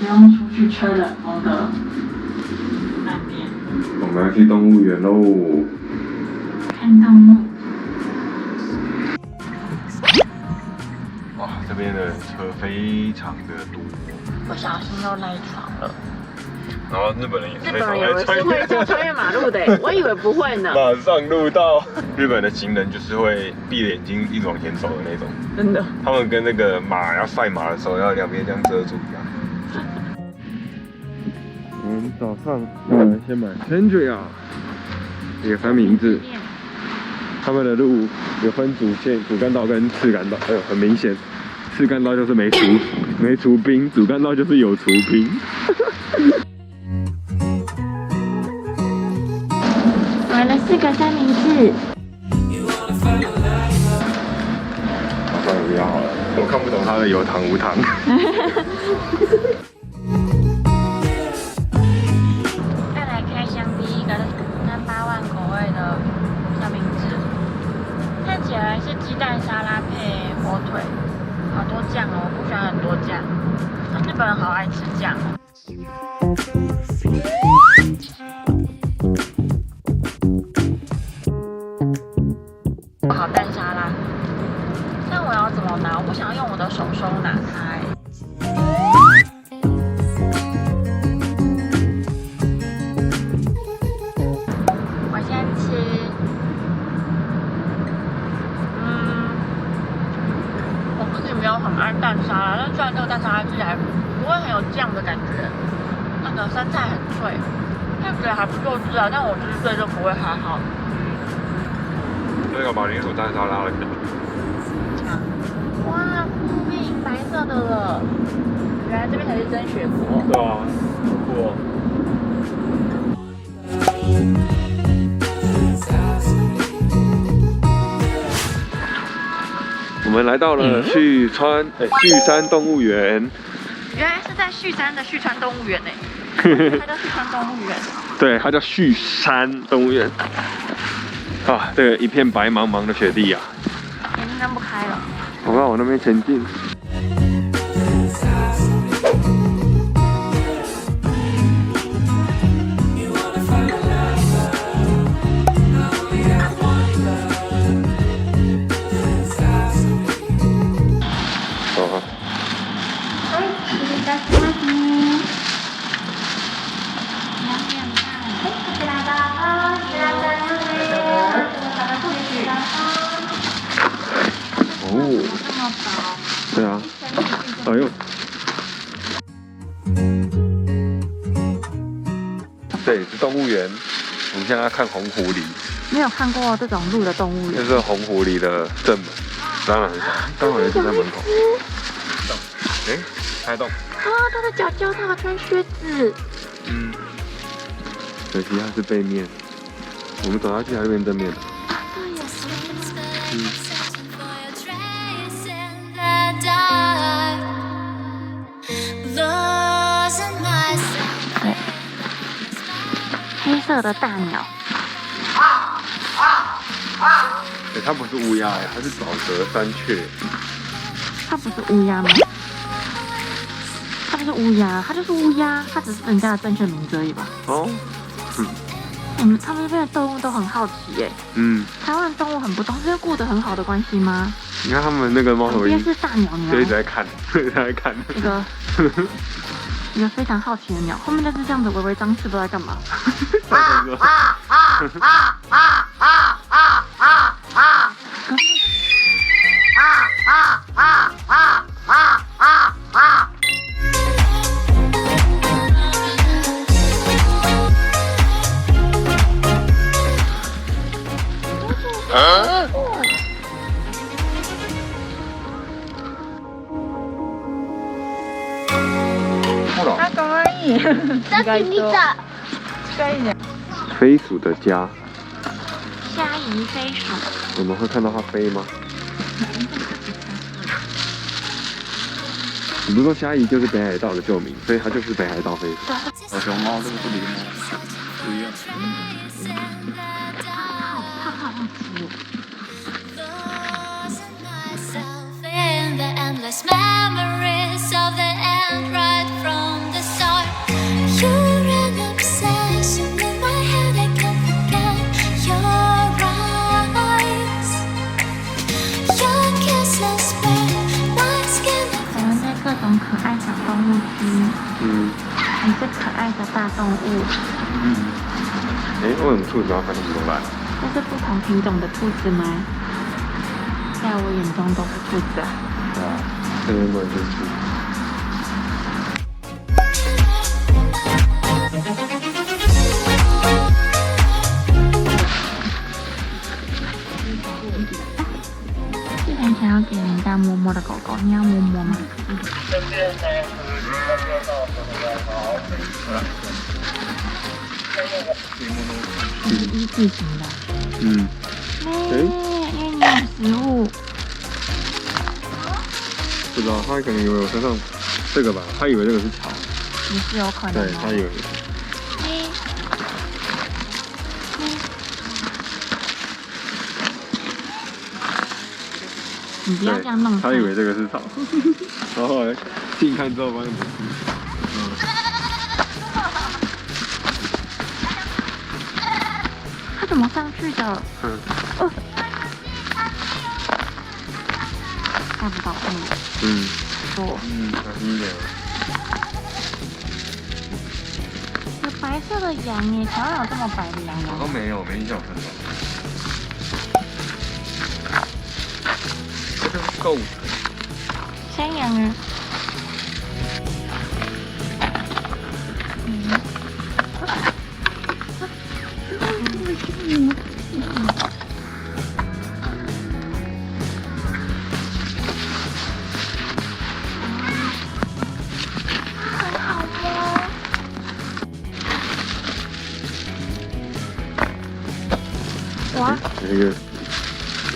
用出去吹冷风的饭店。我们要去动物园喽！看动物。哇，这边的车非常的多，不小心又赖床了。然后日本人也是日本人以为是会这样穿越马路的，我以为不会呢。马上录到，日本的行人就是会闭着眼睛一直往前走的那种，真的。他们跟那个马要赛马的时候要两边这样遮住一样。我们早上先买 Chandria 一个三明治，他们的路有分主线、主干道跟次干道，哎呦，很明显，次干道就是没除冰，主干道就是有除冰。买了4个三明治。马上不要好了，我看不懂它的有糖无糖。再来开箱第一个38万口味的三明治，看起来是鸡蛋沙拉配火腿，好多酱哦，我不喜欢很多酱，日本人好爱吃酱哦。好蛋沙拉，那我要怎么拿？我不想用我的手拿它。我先吃，我自己没有很爱蛋沙拉，但虽然这个蛋沙拉吃起来不会很有酱的感觉，那个生菜很脆，看起来还不够吃啊，但我吃对就不会还好。那个马铃薯蛋沙拉的。哇，敷面白色的了，原来这边才是真雪国。对啊，不错。我们来到了旭山动物园。原来是在旭山的旭川动物园呢，它叫旭川动物园。对，它叫旭山动物园。啊，这个一片白茫茫的雪地啊，眼睛睁不开了。我们往那边前进。走啊！哦，这么薄。对啊，哎呦，这里是动物园，我们现在要看红狐狸，没有看过这种鹿的动物园。这是红狐狸的正门，当然很小，刚好也是在门口。哎，开动。啊，它的脚脚它穿靴子。嗯，可惜它是背面，我们走下去还是变正面的。嗯。黑色的大鸟。对，它不是乌鸦呀，它是沼泽山雀。它不是乌鸦吗？它不是乌鸦，它就是乌鸦，它只是人家的正确名字而已吧？哦，他们这边的动物都很好奇耶。台湾动物很不懂，是因为顾得很好的关系吗？你看他们那个猫头鹰，是大鸟，就一直在看，一直在看。一个非常好奇的鸟，后面就是这样子微微张翅，不知道在干嘛。飞鼠的家，虾夷飞鼠，我们会看到它飞吗？你不是说虾夷就是北海道的旧名，所以它就是北海道飞鼠。小熊猫这个不灵吗？不一样。它好像鸡。Memories of the end right from the 你是可爱的大动物。为什么兔子要分那么多瓣？这是不同品种的兔子吗？在我眼中都是兔子啊。对啊，这边过来就是兔子。既然想要给人家摸摸的狗狗，你要摸摸吗？一字形的。因为你有食物。不知道，他可能以为我身上这个吧，他以为这个是草。也是有可能。对，他以为。你不要这样弄。他以为这个是草，然后后来近看之后发现不是。他怎么上去的？看不到路。小心一点。有白色的羊耶，台湾有这么白的羊吗？都没有，没印象看到。这个是狗。山羊啊。哇！有一个。不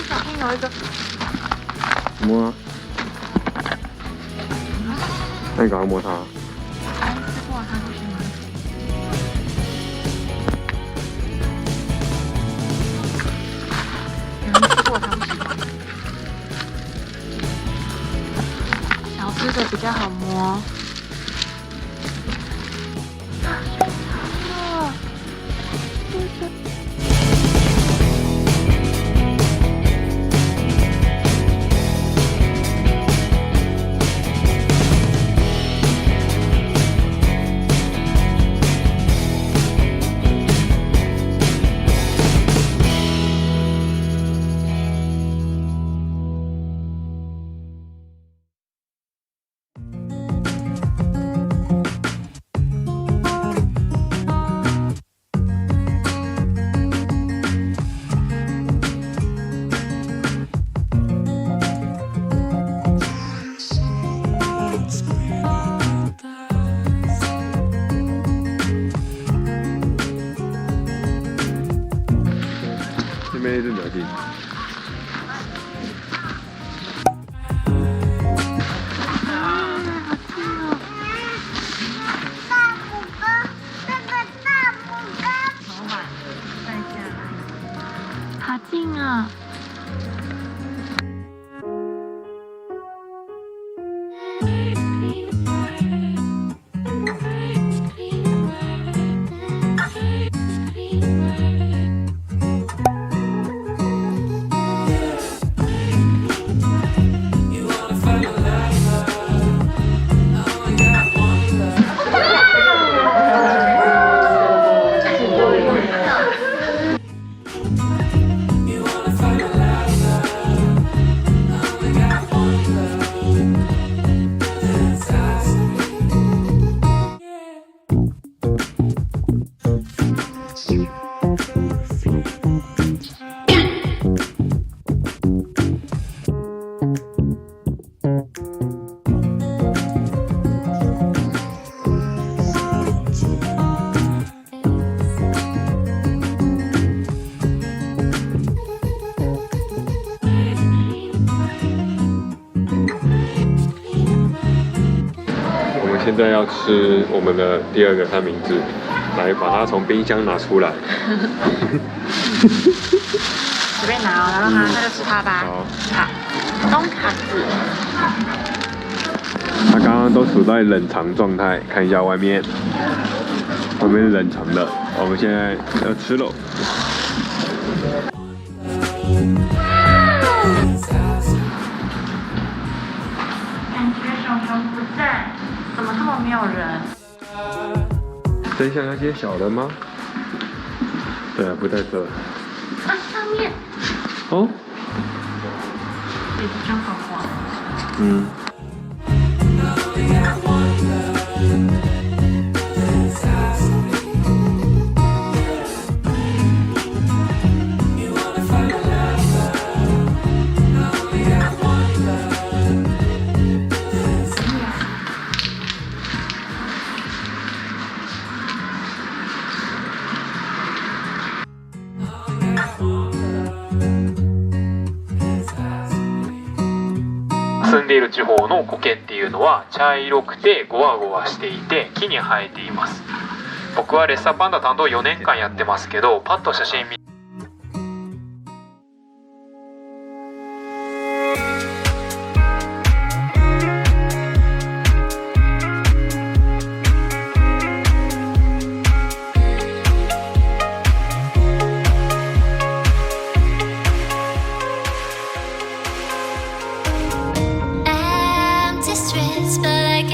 小心有一个。摸啊！那你赶快摸它。吃过它不行吗？吃过它不行吗？小只的比较好摸。这边一只鸟进。好近啊！现在要吃我们的第二个三明治，来把它从冰箱拿出来。随便拿哦，然后那就吃它吧。好，东卡子。它刚刚都处在冷藏状态，看一下外面，外面是冷藏的。我们现在要吃喽。感觉熊熊不在，怎么这么没有真相要揭晓了吗？对啊，不在这。啊，上面。哦。也比较好滑。嗯。住んでいる地方の苔っていうのは茶色くてゴワゴワしていて木に生えています。僕はレッサーパンダ担当4年間やってますけど、パッと写真見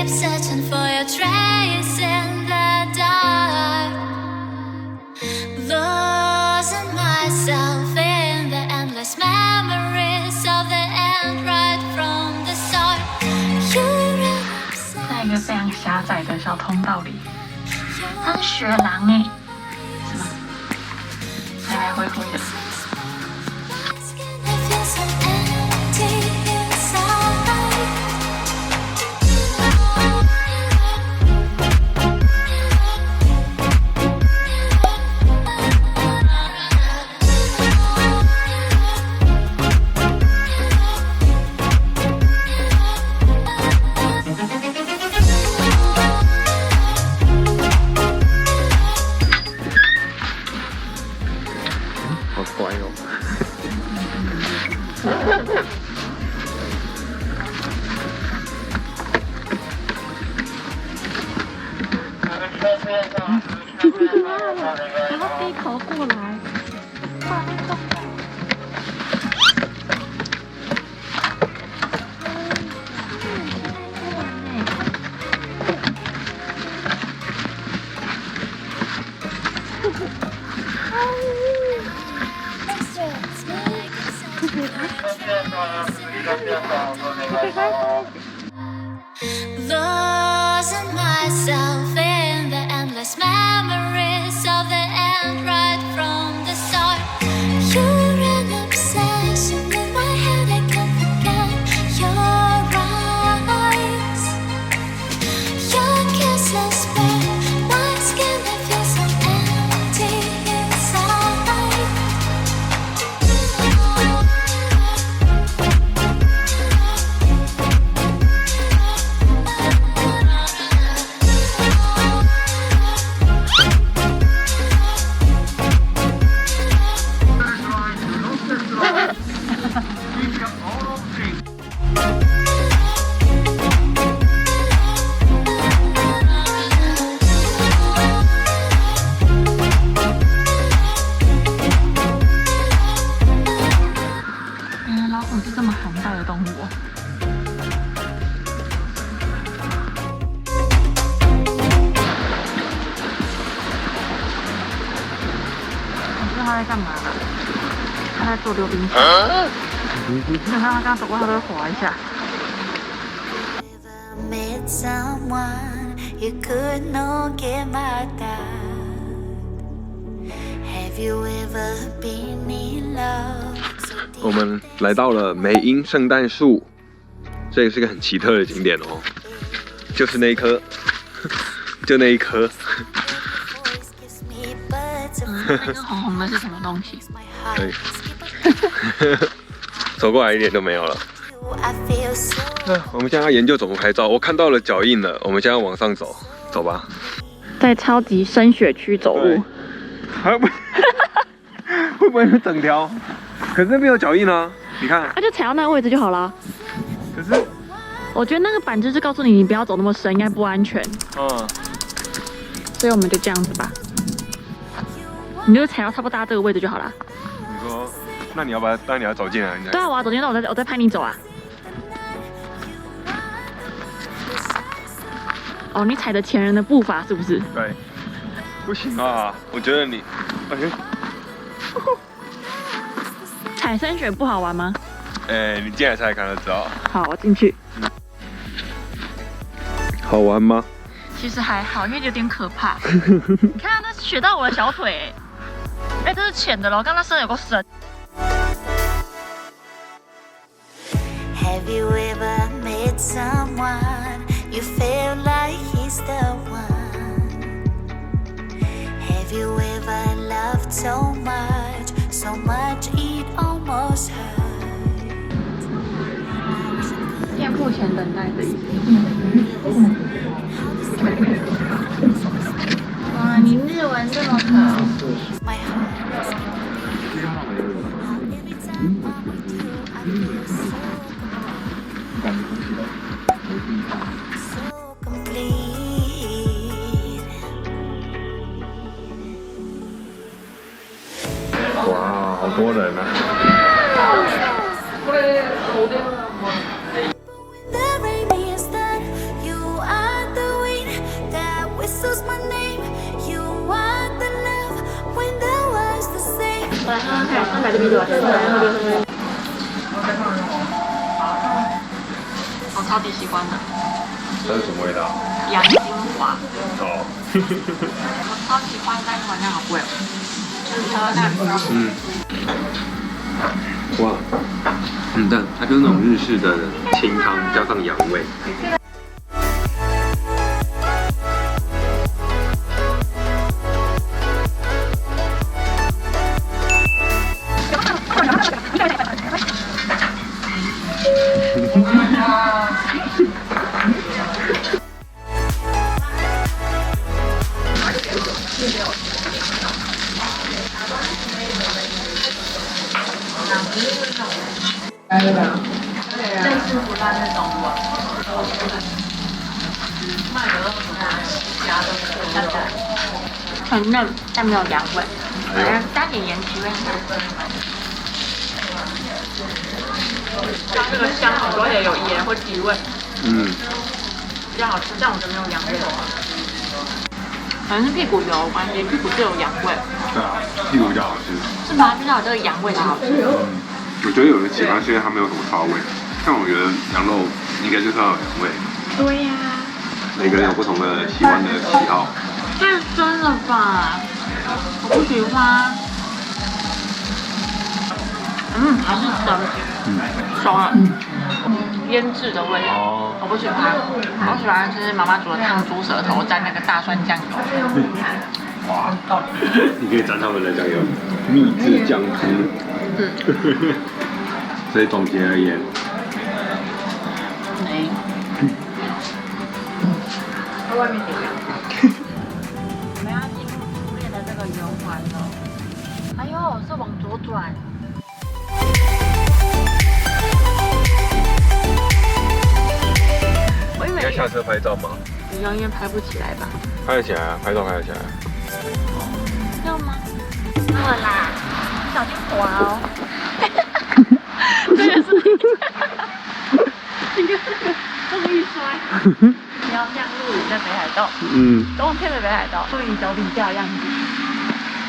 Searching for your trace in the dark, losing myself in the endless memories of the end right from the start. 在一个非常狭窄的小通道里，它是雪狼哎，是吗？来来回回的。好乖哦。然后低头过来，哇，撞到！Losing myself in the endless memories of the end right from the start. You're an obsession in my head, I can't forget your eyes. Your kisses burn my skin, I feel so empty inside.他在干嘛呢？他在做溜冰球。你看他刚刚走过，他都会滑一下。Met someone you could not get my doubt. Have you ever been in love? 我们来到了美瑛圣诞树，这个是个很奇特的景点哦，就是那一棵，就那一棵。那个红红的是什么东西？对，走过来一点都没有了。我们现在要研究怎么拍照。我看到了脚印了，我们现在往上走，走吧。在超级深雪区走路，会不会是整条？可是没有脚印啊，你看。那就踩到那个位置就好了。可是，我觉得那个板就是告诉你，你不要走那么深，应该不安全。所以我们就这样子吧。你就踩到差不多大家这个位置就好了。你说，那你要走进来？对啊，我要走进来，我再拍你走啊。哦，你踩着前人的步伐是不是？对。不行啊，我觉得你，踩生雪不好玩吗？你进来才看得知道。好，我进去。好玩吗？其实还好，因为有点可怕。你看，那雪到我的小腿。哎，这是浅的咯，刚刚深有够深。 Have you ever met someone you feel like he's the one? Have you ever loved so much it almost hurt? 店铺前等待的意思。哇，你日文这么好。 My heart is every time I do, I feel so complete. 哇，好多人啊！ The rain is done. You are the wind that whistles my name. You are the love when the world's the same. 300这边多少钱？我超级喜欢的。这是什么味道？羊精华。哦。我超喜欢，但是好像好贵哦。喝看。哇，但它就是那种日式的清汤加上羊味。类似不辣那种吧。很嫩，但没有羊味，加点盐提味。它这个香很多也有盐或提味，比较好吃，但我觉得没有羊味的话，可能是屁股油关系，屁股是有羊味。对啊，屁股比较好吃。是吗？至少有这个羊味才好吃。我觉得有人喜欢是因为它没有什么骚味，但我觉得羊肉应该就是要有羊味。对呀、每个人有不同的喜欢的喜好。太酸了吧，我不喜欢。还是生，熟了，腌制的味道，我不喜欢。我喜欢吃妈妈煮的烫猪舌头蘸那个大蒜酱油。哇，你可以蘸他们的酱油，秘制酱汁。所以总结而言，外面点亮。我们要进入初恋的这个圆环了。哎呦，是往左转。我以为你要下车拍照吗？你永远拍不起来吧？拍得起来啊，拍照拍得起来。要吗？到了啦，小心滑哦。这个是，你看这个容易摔。你要像陆羽在北海道，冬天的北海道，陆羽脚底下的样子。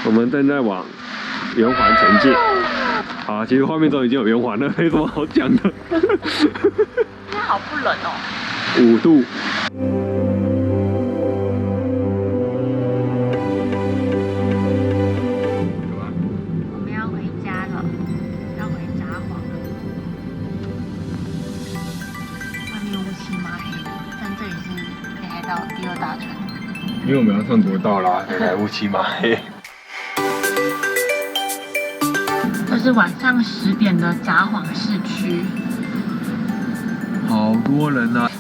我们正在往圆环前进。好，其实画面中已经有圆环了，没什么好讲的。今天好不冷哦。5度。我们要回家了，要回札幌了。外面乌漆嘛黑的，但这里是北海道第2大城。因为我们要上国道啦，才乌漆嘛黑。这是晚上10点的札幌市区，好多人啊！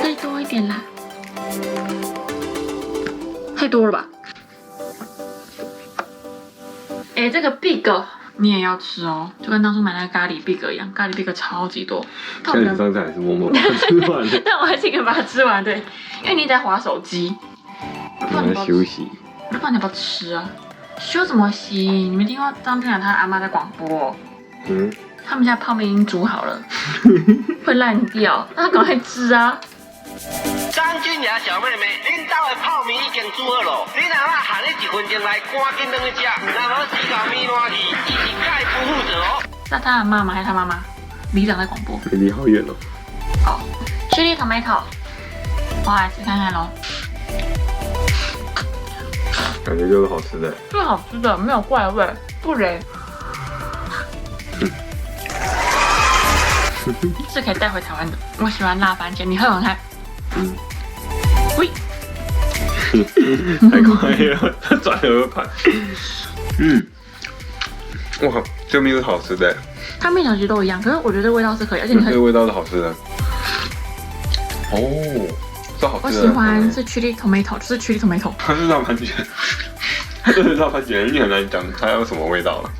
再多一点啦，太多了吧？哎，这个 Big 你也要吃哦，就跟当初买那个咖喱 Big 一样，咖喱 Big 超级多。像你上次还是默默把它吃完了。但我还是一个人把它吃完，对，因为你在滑手机。我在休息。不然你要不要吃啊？修什么习？你们听过张天雅他阿妈在广播、哦？嗯，他们家泡面已经煮好了，会烂掉，那赶快吃啊！张君雅小妹妹，恁家的泡面已经煮好了，你阿妈喊你1分钟来，赶紧回去吃，若无死到面烂去，伊是概不负责哦。那他的妈妈还是他妈妈？里长在广播。离好远哦。哦，Chili tomato， 我来吃看看喽。感觉就是好吃的。是好吃的，没有怪味，不雷。是可以带回台湾的。我喜欢辣番茄，你喝喝看。嗯。喂，太快了，他转得又快。嗯。哇，这面是好吃的。它面条其实都一样，可是我觉得味道是可以，而且你可以。这个味道是好吃的。哦，这好吃的。我喜欢是 Chili tomato， 就是 Chili tomato。它是辣番茄，它就是辣番茄，你很难讲它有什么味道了。